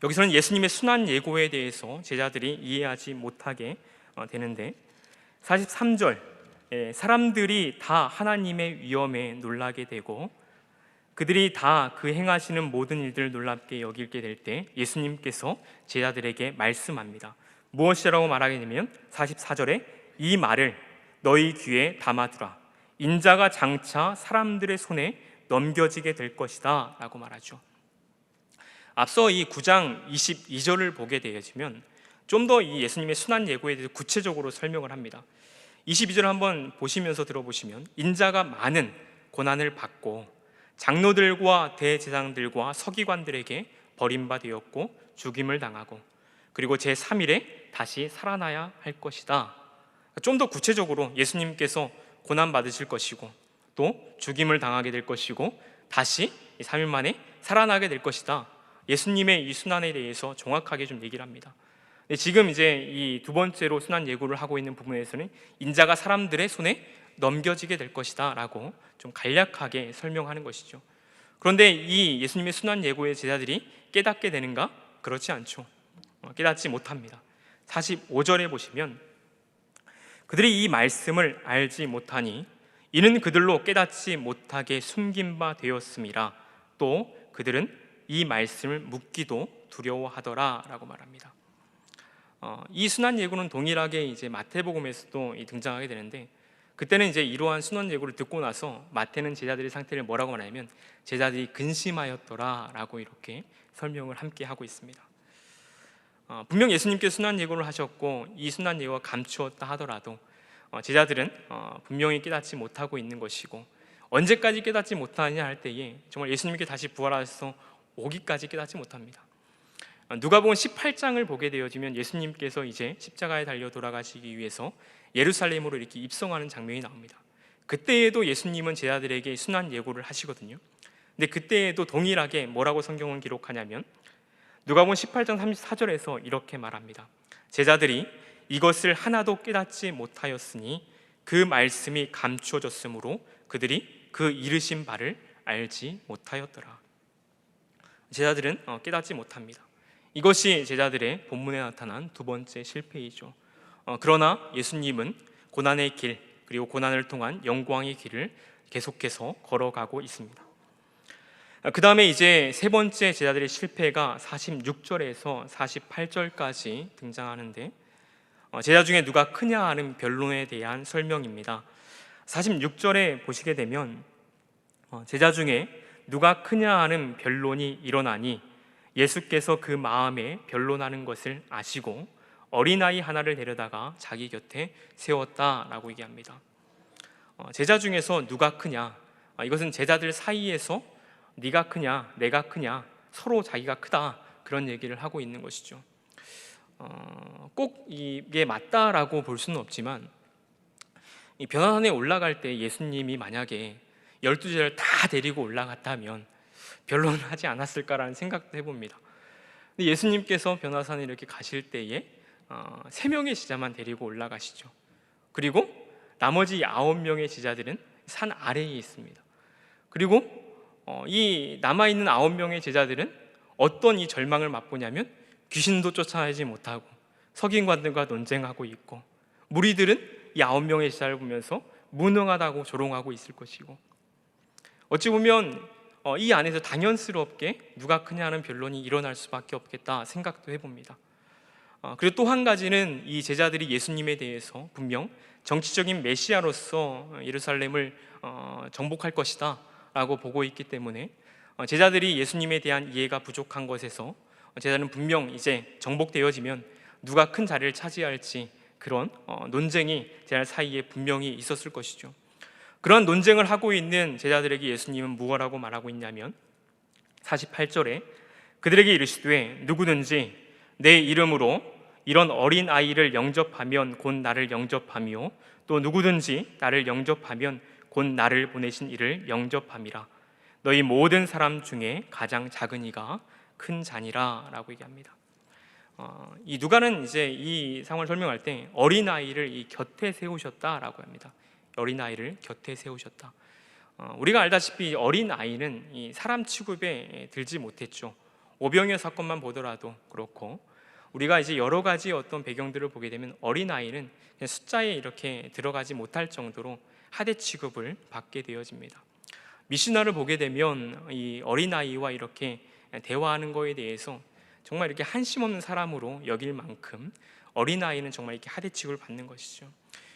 여기서는 예수님의 순환 예고에 대해서 제자들이 이해하지 못하게 되는데 43절, 사람들이 다 하나님의 위엄에 놀라게 되고 그들이 다 그 행하시는 모든 일들을 놀랍게 여기게 될 때 예수님께서 제자들에게 말씀합니다. 무엇이라고 말하게 되면 44절에 이 말을 너희 귀에 담아두라. 인자가 장차 사람들의 손에 넘겨지게 될 것이다 라고 말하죠. 앞서 이 9장 22절을 보게 되어지면 좀 더 이 예수님의 순환 예고에 대해서 구체적으로 설명을 합니다. 22절 한번 보시면서 들어보시면 인자가 많은 고난을 받고 장로들과 대제사장들과 서기관들에게 버림받았고 죽임을 당하고 그리고 제3일에 다시 살아나야 할 것이다. 좀 더 구체적으로 예수님께서 고난 받으실 것이고 또 죽임을 당하게 될 것이고 다시 3일 만에 살아나게 될 것이다. 예수님의 이 순환에 대해서 정확하게 좀 얘기를 합니다. 지금 이제 이 두 번째로 순환 예고를 하고 있는 부분에서는 인자가 사람들의 손에 넘겨지게 될 것이다 라고 좀 간략하게 설명하는 것이죠. 그런데 이 예수님의 순환 예고의 제자들이 깨닫게 되는가? 그렇지 않죠. 깨닫지 못합니다. 45절에 보시면 그들이 이 말씀을 알지 못하니 이는 그들로 깨닫지 못하게 숨긴 바 되었음이라. 또 그들은 이 말씀을 묻기도 두려워하더라 라고 말합니다. 이 순환 예고는 동일하게 이제 마태복음에서도 등장하게 되는데 그때는 이제 이러한 순환 예고를 듣고 나서 마태는 제자들의 상태를 뭐라고 말하냐면 제자들이 근심하였더라라고 이렇게 설명을 함께 하고 있습니다. 분명 예수님께서 순환 예고를 하셨고 이 순환 예고가 감추었다 하더라도 제자들은 분명히 깨닫지 못하고 있는 것이고 언제까지 깨닫지 못하느냐 할 때에 정말 예수님께 다시 부활하셔서 오기까지 깨닫지 못합니다. 누가복음 18장을 보게 되어지면 예수님께서 이제 십자가에 달려 돌아가시기 위해서 예루살렘으로 이렇게 입성하는 장면이 나옵니다. 그때에도 예수님은 제자들에게 순환 예고를 하시거든요. 근데 그때에도 동일하게 뭐라고 성경은 기록하냐면 누가복음 18장 34절에서 이렇게 말합니다. 제자들이 이것을 하나도 깨닫지 못하였으니 그 말씀이 감추어졌으므로 그들이 그 이르신 바를 알지 못하였더라. 제자들은 깨닫지 못합니다. 이것이 제자들의 본문에 나타난 두 번째 실패이죠. 그러나 예수님은 고난의 길 그리고 고난을 통한 영광의 길을 계속해서 걸어가고 있습니다. 그 다음에 이제 세 번째 제자들의 실패가 46절에서 48절까지 등장하는데 제자 중에 누가 크냐 하는 변론에 대한 설명입니다. 46절에 보시게 되면 제자 중에 누가 크냐 하는 변론이 일어나니 예수께서 그 마음에 변론하는 것을 아시고 어린아이 하나를 데려다가 자기 곁에 세웠다라고 얘기합니다. 제자 중에서 누가 크냐, 이것은 제자들 사이에서 네가 크냐 내가 크냐 서로 자기가 크다 그런 얘기를 하고 있는 것이죠. 꼭 이게 맞다라고 볼 수는 없지만 이 변화산에 올라갈 때 예수님이 만약에 12제자를 다 데리고 올라갔다면 변론을 하지 않았을까라는 생각도 해봅니다. 근데 예수님께서 변화산에 이렇게 가실 때에 3명의 제자만 데리고 올라가시죠. 그리고 나머지 9명의 제자들은 산 아래에 있습니다. 그리고 이 남아있는 9명의 제자들은 어떤 이 절망을 맛보냐면 귀신도 쫓아내지 못하고 서기관들과 논쟁하고 있고 무리들은 이 9명의 제자를 보면서 무능하다고 조롱하고 있을 것이고 어찌 보면 이 안에서 당연스럽게 누가 크냐 하는 변론이 일어날 수밖에 없겠다 생각도 해봅니다. 그리고 또 한 가지는 이 제자들이 예수님에 대해서 분명 정치적인 메시아로서 예루살렘을 정복할 것이다 라고 보고 있기 때문에 제자들이 예수님에 대한 이해가 부족한 것에서 제자는 분명 이제 정복되어지면 누가 큰 자리를 차지할지 그런 논쟁이 제자 사이에 분명히 있었을 것이죠. 그런 논쟁을 하고 있는 제자들에게 예수님은 무엇라고 말하고 있냐면 48절에 그들에게 이르시되 누구든지 내 이름으로 이런 어린 아이를 영접하면 곧 나를 영접하며 또 누구든지 나를 영접하면 곧 나를 보내신 이를 영접함이라. 너희 모든 사람 중에 가장 작은 이가 큰 자니라 라고 얘기합니다. 이 누가는 이제 이 상황을 설명할 때 어린 아이를 이 곁에 세우셨다라고 합니다. 어린 아이를 곁에 세우셨다. 우리가 알다시피 어린 아이는 이 사람 취급에 들지 못했죠. 오병이어 사건만 보더라도 그렇고 우리가 이제 여러 가지 어떤 배경들을 보게 되면 어린아이는 그냥 숫자에 이렇게 들어가지 못할 정도로 하대 취급을 받게 되어집니다. 미시나를 보게 되면 이 어린아이와 이렇게 대화하는 거에 대해서 정말 이렇게 한심 없는 사람으로 여길 만큼 어린아이는 정말 이렇게 하대 취급을 받는 것이죠.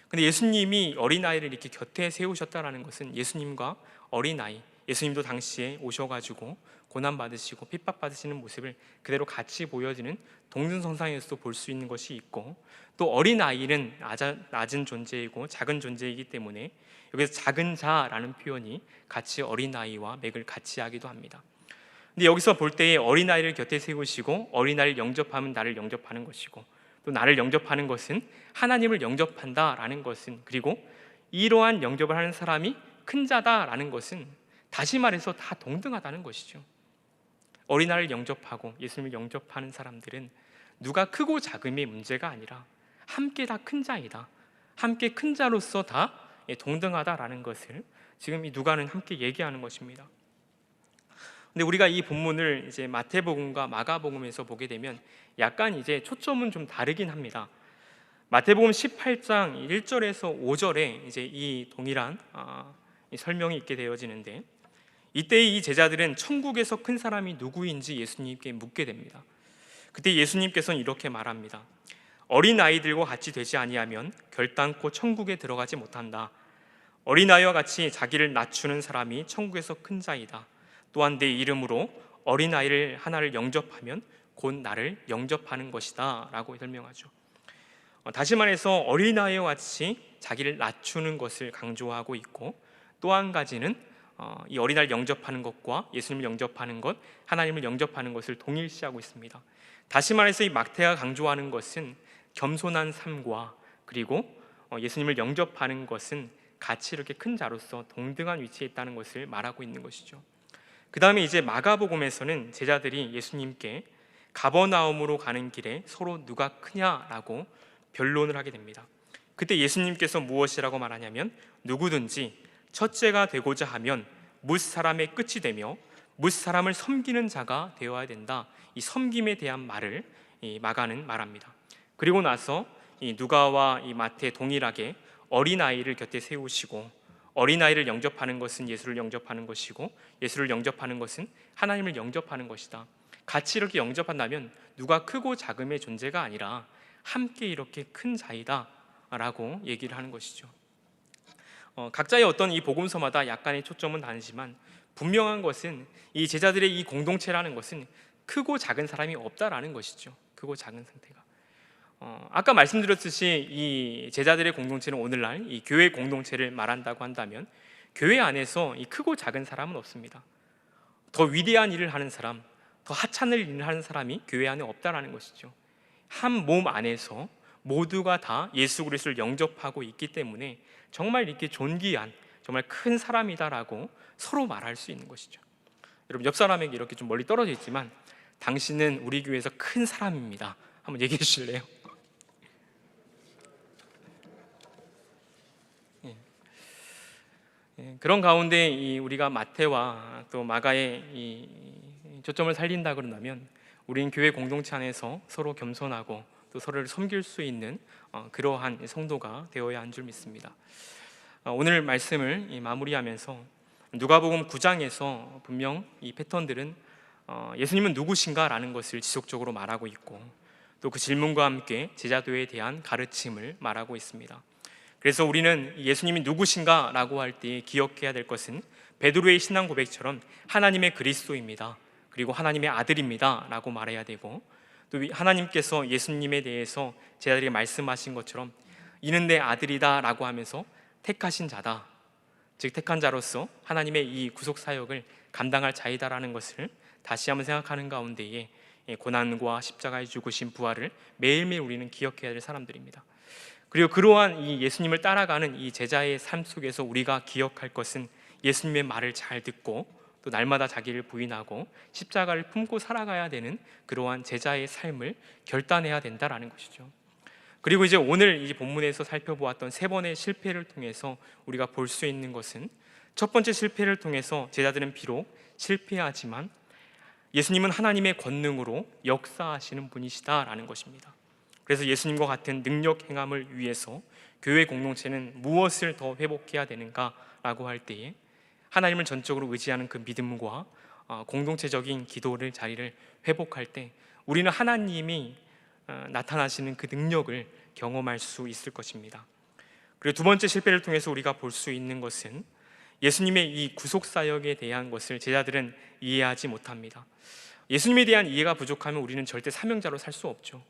근데 예수님이 어린아이를 이렇게 곁에 세우셨다라는 것은 예수님과 어린아이, 예수님도 당시에 오셔가지고 고난받으시고 핍박받으시는 모습을 그대로 같이 보여지는 동등성상에서도 볼 수 있는 것이 있고, 또 어린아이는 낮은 존재이고 작은 존재이기 때문에 여기서 작은 자라는 표현이 같이 어린아이와 맥을 같이 하기도 합니다. 근데 여기서 볼 때에 어린아이를 곁에 세우시고 어린아이를 영접하면 나를 영접하는 것이고, 또 나를 영접하는 것은 하나님을 영접한다라는 것은, 그리고 이러한 영접을 하는 사람이 큰 자다라는 것은 다시 말해서 다 동등하다는 것이죠. 어린아이를 영접하고 예수님을 영접하는 사람들은 누가 크고 작음의 문제가 아니라 함께 다 큰 자이다, 함께 큰 자로서 다 동등하다라는 것을 지금 이 누가는 함께 얘기하는 것입니다. 근데 우리가 이 본문을 이제 마태복음과 마가복음에서 보게 되면 약간 이제 초점은 좀 다르긴 합니다. 마태복음 18장 1절에서 5절에 이제 이 동일한 이 설명이 있게 되어지는데, 이때 이 제자들은 천국에서 큰 사람이 누구인지 예수님께 묻게 됩니다. 그때 예수님께서는 이렇게 말합니다. 어린아이들과 같이 되지 아니하면 결단코 천국에 들어가지 못한다. 어린아이와 같이 자기를 낮추는 사람이 천국에서 큰 자이다. 또한 내 이름으로 어린아이를 하나를 영접하면 곧 나를 영접하는 것이다 라고 설명하죠. 다시 말해서 어린아이와 같이 자기를 낮추는 것을 강조하고 있고, 또 한 가지는 이 어린아이를 영접하는 것과 예수님을 영접하는 것, 하나님을 영접하는 것을 동일시하고 있습니다. 다시 말해서 이 마태가 강조하는 것은 겸손한 삶과, 그리고 예수님을 영접하는 것은 같이 이렇게 큰 자로서 동등한 위치에 있다는 것을 말하고 있는 것이죠. 그 다음에 이제 마가복음에서는 제자들이 예수님께 가버나움으로 가는 길에 서로 누가 크냐라고 변론을 하게 됩니다. 그때 예수님께서 무엇이라고 말하냐면, 누구든지 첫째가 되고자 하면 뭇 사람의 끝이 되며 뭇 사람을 섬기는 자가 되어야 된다. 이 섬김에 대한 말을 이 마가는 말합니다. 그리고 나서 이 누가와 이 마태 동일하게 어린아이를 곁에 세우시고, 어린아이를 영접하는 것은 예수를 영접하는 것이고 예수를 영접하는 것은 하나님을 영접하는 것이다. 같이 이렇게 영접한다면 누가 크고 작음의 존재가 아니라 함께 이렇게 큰 자이다 라고 얘기를 하는 것이죠. 각자의 어떤 이 복음서마다 약간의 초점은 다르지만 분명한 것은 이 제자들의 이 공동체라는 것은 크고 작은 사람이 없다라는 것이죠. 크고 작은 상태가 아까 말씀드렸듯이 이 제자들의 공동체는 오늘날 이 교회 공동체를 말한다고 한다면 교회 안에서 이 크고 작은 사람은 없습니다. 더 위대한 일을 하는 사람, 더 하찮은 일을 하는 사람이 교회 안에 없다라는 것이죠. 한 몸 안에서 모두가 다 예수 그리스도를 영접하고 있기 때문에 정말 이렇게 존귀한, 정말 큰 사람이다라고 서로 말할 수 있는 것이죠. 여러분, 옆 사람에게 이렇게 좀 멀리 떨어져 있지만 당신은 우리 교회에서 큰 사람입니다. 한번 얘기해 주실래요? 그런 가운데 우리가 마태와 또 마가의 이 초점을 살린다 그런다면 우리는 교회 공동체 안에서 서로 겸손하고 또 서로를 섬길 수 있는 그러한 성도가 되어야 한 줄 믿습니다. 오늘 말씀을 마무리하면서 누가복음 9장에서 분명 이 패턴들은 예수님은 누구신가라는 것을 지속적으로 말하고 있고, 또 그 질문과 함께 제자도에 대한 가르침을 말하고 있습니다. 그래서 우리는 예수님이 누구신가라고 할 때 기억해야 될 것은 베드로의 신앙 고백처럼 하나님의 그리스도입니다, 그리고 하나님의 아들입니다 라고 말해야 되고, 또 하나님께서 예수님에 대해서 제자들에게 말씀하신 것처럼 이는 내 아들이다 라고 하면서 택하신 자다, 즉 택한 자로서 하나님의 이 구속사역을 감당할 자이다라는 것을 다시 한번 생각하는 가운데에 고난과 십자가의 죽으신 부활을 매일매일 우리는 기억해야 될 사람들입니다. 그리고 그러한 이 예수님을 따라가는 이 제자의 삶 속에서 우리가 기억할 것은 예수님의 말을 잘 듣고 또 날마다 자기를 부인하고 십자가를 품고 살아가야 되는 그러한 제자의 삶을 결단해야 된다라는 것이죠. 그리고 이제 오늘 이 본문에서 살펴보았던 세 번의 실패를 통해서 우리가 볼 수 있는 것은, 첫 번째 실패를 통해서 제자들은 비록 실패하지만 예수님은 하나님의 권능으로 역사하시는 분이시다라는 것입니다. 그래서 예수님과 같은 능력 행함을 위해서 교회 공동체는 무엇을 더 회복해야 되는가라고 할 때에 하나님을 전적으로 의지하는 그 믿음과 공동체적인 기도를 자리를 회복할 때 우리는 하나님이 나타나시는 그 능력을 경험할 수 있을 것입니다. 그리고 두 번째 실패를 통해서 우리가 볼 수 있는 것은 예수님의 이 구속사역에 대한 것을 제자들은 이해하지 못합니다. 예수님에 대한 이해가 부족하면 우리는 절대 사명자로 살 수 없죠.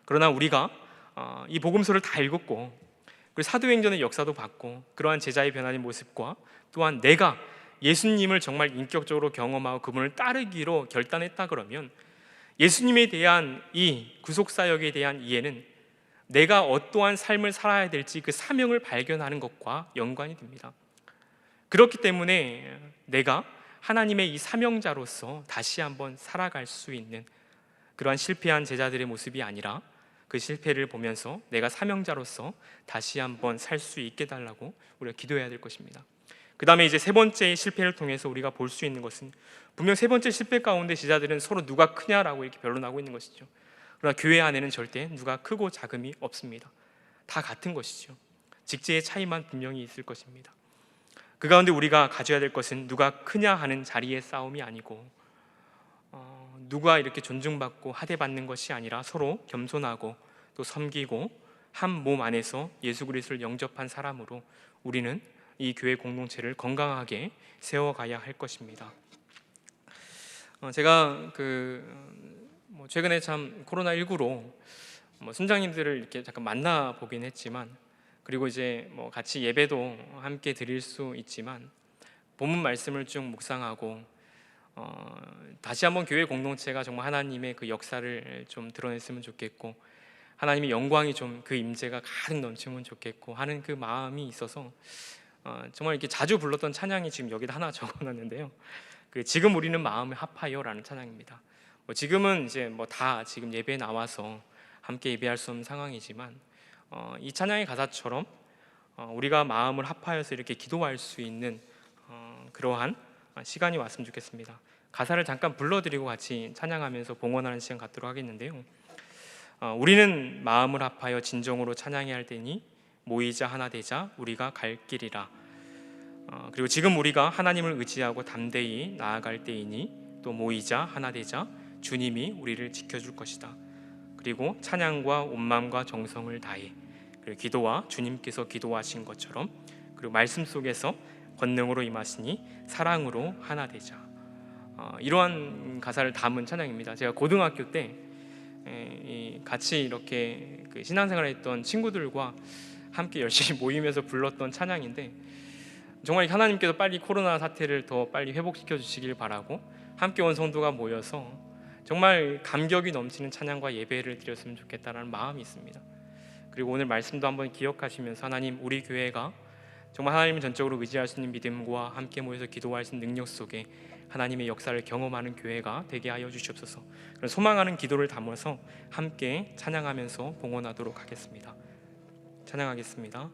그러나 우리가 이 복음서를 다 읽었고 그리고 사도행전의 역사도 봤고 그러한 제자의 변화된 모습과 또한 내가 예수님을 정말 인격적으로 경험하고 그분을 따르기로 결단했다 그러면 예수님에 대한 이 구속사역에 대한 이해는 내가 어떠한 삶을 살아야 될지 그 사명을 발견하는 것과 연관이 됩니다. 그렇기 때문에 내가 하나님의 이 사명자로서 다시 한번 살아갈 수 있는 그러한 실패한 제자들의 모습이 아니라 그 실패를 보면서 내가 사명자로서 다시 한번 살 수 있게 달라고 우리가 기도해야 될 것입니다. 그 다음에 이제 세 번째 실패를 통해서 우리가 볼 수 있는 것은 분명 세 번째 실패 가운데 제자들은 서로 누가 크냐라고 이렇게 변론하고 있는 것이죠. 그러나 교회 안에는 절대 누가 크고 작음이 없습니다. 다 같은 것이죠. 직제의 차이만 분명히 있을 것입니다. 그 가운데 우리가 가져야 될 것은 누가 크냐 하는 자리의 싸움이 아니고 누가 이렇게 존중받고 하대받는 것이 아니라 서로 겸손하고 또 섬기고 한 몸 안에서 예수 그리스도를 영접한 사람으로 우리는 이 교회 공동체를 건강하게 세워가야 할 것입니다. 제가 최근에 참 코로나19로 순장님들을 이렇게 잠깐 만나 보긴 했지만 그리고 이제 같이 예배도 함께 드릴 수 있지만 본문 말씀을 쭉 묵상하고 다시 한번 교회 공동체가 정말 하나님의 그 역사를 좀 드러냈으면 좋겠고 하나님의 영광이 좀 그 임재가 가득 넘치면 좋겠고 하는 그 마음이 있어서 정말 이렇게 자주 불렀던 찬양이 지금 여기다 하나 적어놨는데요. 그 지금 우리는 마음을 합하여라는 찬양입니다. 지금은 이제 다 지금 예배에 나와서 함께 예배할 수 없는 상황이지만 이 찬양의 가사처럼 우리가 마음을 합하여서 이렇게 기도할 수 있는 그러한 시간이 왔으면 좋겠습니다. 가사를 잠깐 불러드리고 같이 찬양하면서 봉헌하는 시간 갖도록 하겠는데요. 우리는 마음을 합하여 진정으로 찬양해야 할 때니 모이자 하나 되자 우리가 갈 길이라. 그리고 지금 우리가 하나님을 의지하고 담대히 나아갈 때이니 또 모이자 하나 되자 주님이 우리를 지켜줄 것이다. 그리고 찬양과 온 마음과 정성을 다해 그리고 기도와 주님께서 기도하신 것처럼 그리고 말씀 속에서 권능으로 임하시니 사랑으로 하나 되자. 이러한 가사를 담은 찬양입니다. 제가 고등학교 때 같이 이렇게 그 신앙생활을 했던 친구들과 함께 열심히 모이면서 불렀던 찬양인데 정말 하나님께서 빨리 코로나 사태를 더 빨리 회복시켜 주시길 바라고 함께 온 성도가 모여서 정말 감격이 넘치는 찬양과 예배를 드렸으면 좋겠다라는 마음이 있습니다. 그리고 오늘 말씀도 한번 기억하시면서 하나님 우리 교회가 정말 하나님을 전적으로 의지할 수 있는 믿음과 함께 모여서 기도할 수 있는 능력 속에 하나님의 역사를 경험하는 교회가 되게 하여 주시옵소서. 그런 소망하는 기도를 담아서 함께 찬양하면서 봉헌하도록 하겠습니다. 찬양하겠습니다.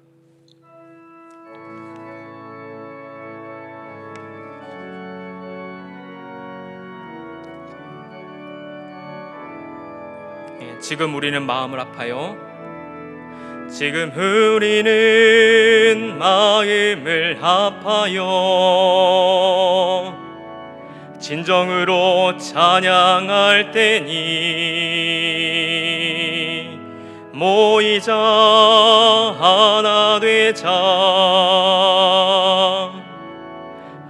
지금 우리는 마음을 합하여 지금 우리는 마음을 합하여 진정으로 찬양할 때니 모이자 하나 되자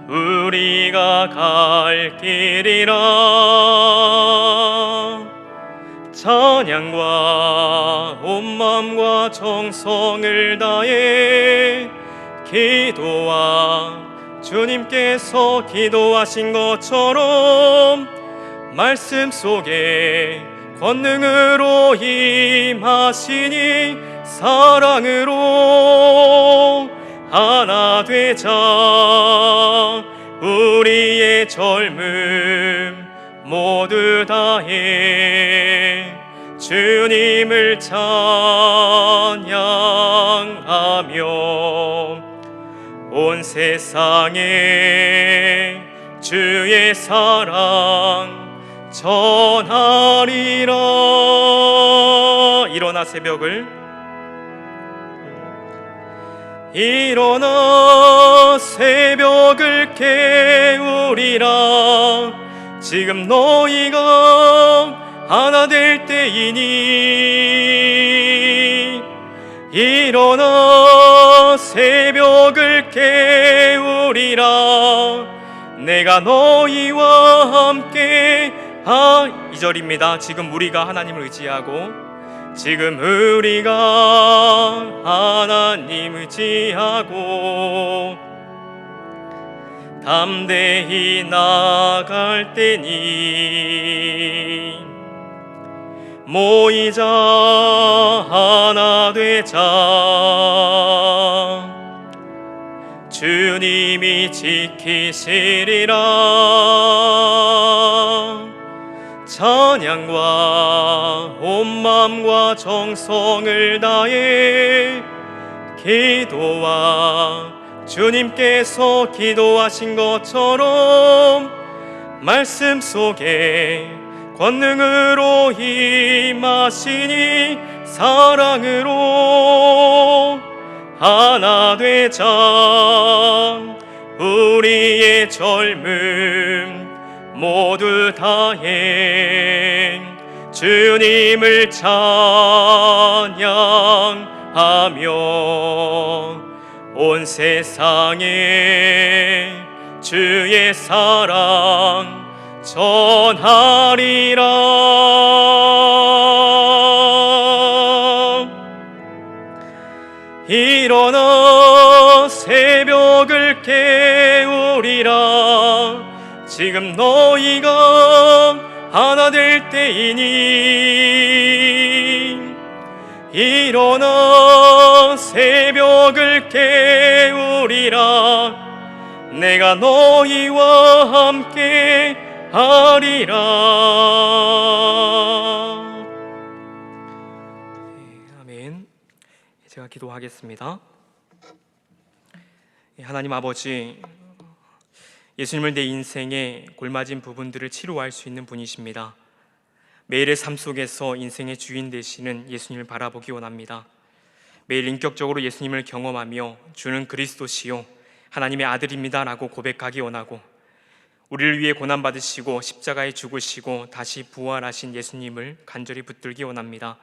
우리가 갈 길이라. 찬양과 온 마음과 정성을 다해 기도와 주님께서 기도하신 것처럼 말씀 속에 권능으로 임하시니 사랑으로 하나 되자 우리의 젊음 모두 다해 주님을 찬양하며 온 세상에 주의 사랑 전하리라. 일어나 새벽을 깨우리라. 지금 너희가 하나 될 때이니 일어나 새벽을 깨우리라. 내가 너희와 함께 2절입니다. 지금 우리가 하나님을 의지하고 지금 우리가 하나님 의지하고 담대히 나아갈 때니 모이자 하나 되자. 주님이 지키시리라. 찬양과 온 마음과 정성을 다해 기도와 주님께서 기도하신 것처럼 말씀 속에 권능으로 임하시니 사랑으로 하나 되자. 우리의 젊음 모두 다해 주님을 찬양하며 온 세상에 주의 사랑 전하리라. 일어나 새벽을 깨우리라. 지금 너희가 하나 될 때이니 일어나 새벽을 깨우리라. 내가 너희와 함께 하리라. 아멘. 제가 기도하겠습니다. 하나님 아버지, 예수님을 내 인생의 골맞은 부분들을 치료할 수 있는 분이십니다. 매일의 삶 속에서 인생의 주인 되시는 예수님을 바라보기 원합니다. 매일 인격적으로 예수님을 경험하며 주는 그리스도시요 하나님의 아들입니다 라고 고백하기 원하고, 우리를 위해 고난받으시고 십자가에 죽으시고 다시 부활하신 예수님을 간절히 붙들기 원합니다.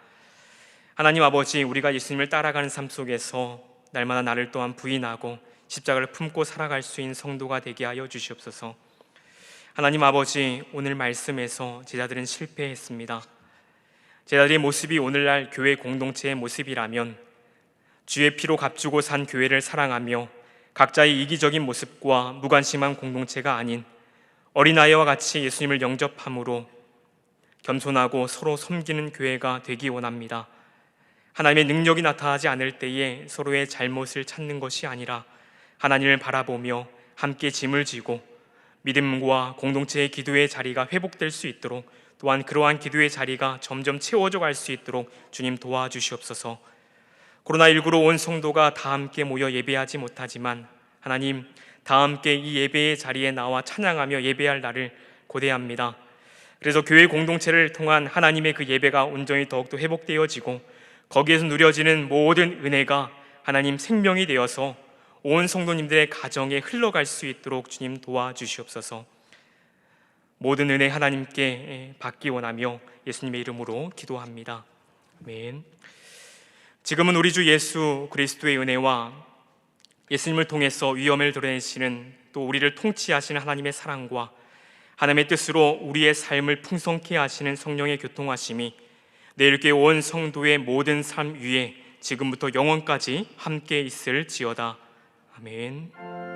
하나님 아버지, 우리가 예수님을 따라가는 삶 속에서 날마다 나를 또한 부인하고 십자가를 품고 살아갈 수 있는 성도가 되게 하여 주시옵소서. 하나님 아버지, 오늘 말씀에서 제자들은 실패했습니다. 제자들의 모습이 오늘날 교회 공동체의 모습이라면 주의 피로 값주고 산 교회를 사랑하며 각자의 이기적인 모습과 무관심한 공동체가 아닌 어린아이와 같이 예수님을 영접함으로 겸손하고 서로 섬기는 교회가 되기 원합니다. 하나님의 능력이 나타나지 않을 때에 서로의 잘못을 찾는 것이 아니라 하나님을 바라보며 함께 짐을 지고 믿음과 공동체의 기도의 자리가 회복될 수 있도록, 또한 그러한 기도의 자리가 점점 채워져 갈 수 있도록 주님 도와주시옵소서. 코로나19로 온 성도가 다 함께 모여 예배하지 못하지만 하나님, 다 함께 이 예배의 자리에 나와 찬양하며 예배할 날을 고대합니다. 그래서 교회 공동체를 통한 하나님의 그 예배가 온전히 더욱더 회복되어지고 거기에서 누려지는 모든 은혜가 하나님 생명이 되어서 온 성도님들의 가정에 흘러갈 수 있도록 주님 도와주시옵소서. 모든 은혜 하나님께 받기 원하며 예수님의 이름으로 기도합니다. 아멘. 지금은 우리 주 예수 그리스도의 은혜와 예수님을 통해서 위엄을 드러내시는, 또 우리를 통치하시는 하나님의 사랑과 하나님의 뜻으로 우리의 삶을 풍성케 하시는 성령의 교통하심이 내일교회 온 성도의 모든 삶 위에 지금부터 영원까지 함께 있을지어다. 아멘.